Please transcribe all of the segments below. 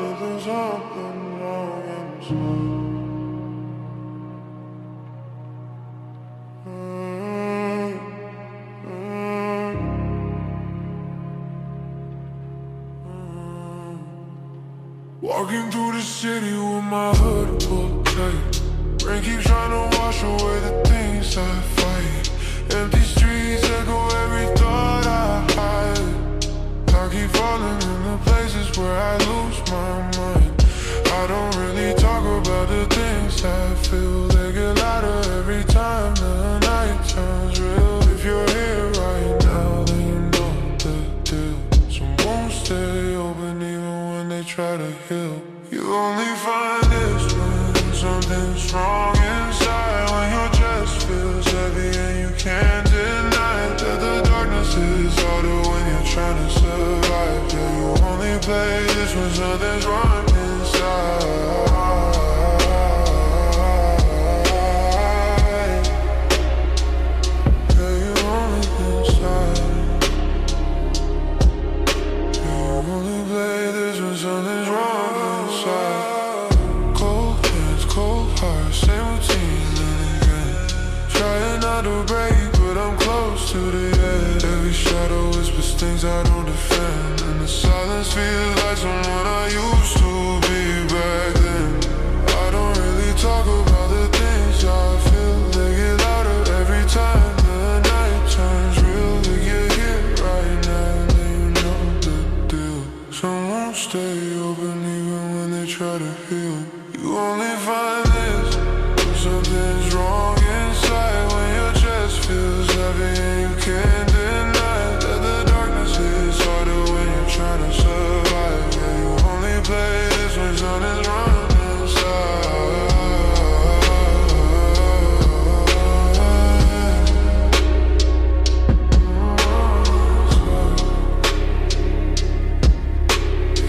that there's something wrong inside. Walking through the city with my hood pulled tight. Rain keeps trying to wash away the things I fight. Empty streets echo every thought I hide. I keep falling in the places where I lose my mind. I don't really talk about the things I feel. They get louder every time the night turns real. If you're here right now, then you know the deal. Some won't stay open even when they try to heal. You only find this when something's wrong inside. When your chest feels heavy and you can't deny that the darkness is harder when you're trying to survive. Yeah, you only play this when something's wrong inside. Yeah, you only inside. Yeah, you only play this when something's wrong inside. Cold hands, cold heart, same routine and again. Trying not to break, but I'm close to the edge. Every shadow whispers things I don't defend, and the silence feels like someone I used to be back then. I don't really talk about the things I feel. They get louder every time the night turns real. If you're here right now, then you know the deal. Some won't stay open even when they try to heal. You only find this when something's wrong inside. When your chest feels heavy and you can't deny that the darkness is harder when you're trying to survive. Yeah, you only play this when something's wrong inside.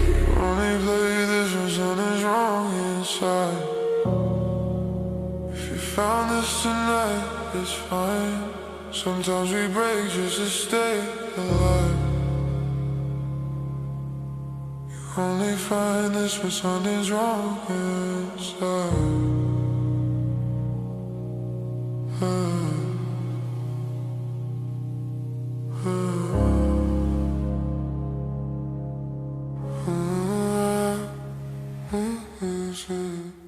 You only play this when something's wrong inside. If you found this tonight, it's fine. Sometimes we break just to stay alive. You only find this when something's wrong inside. Mm-hmm.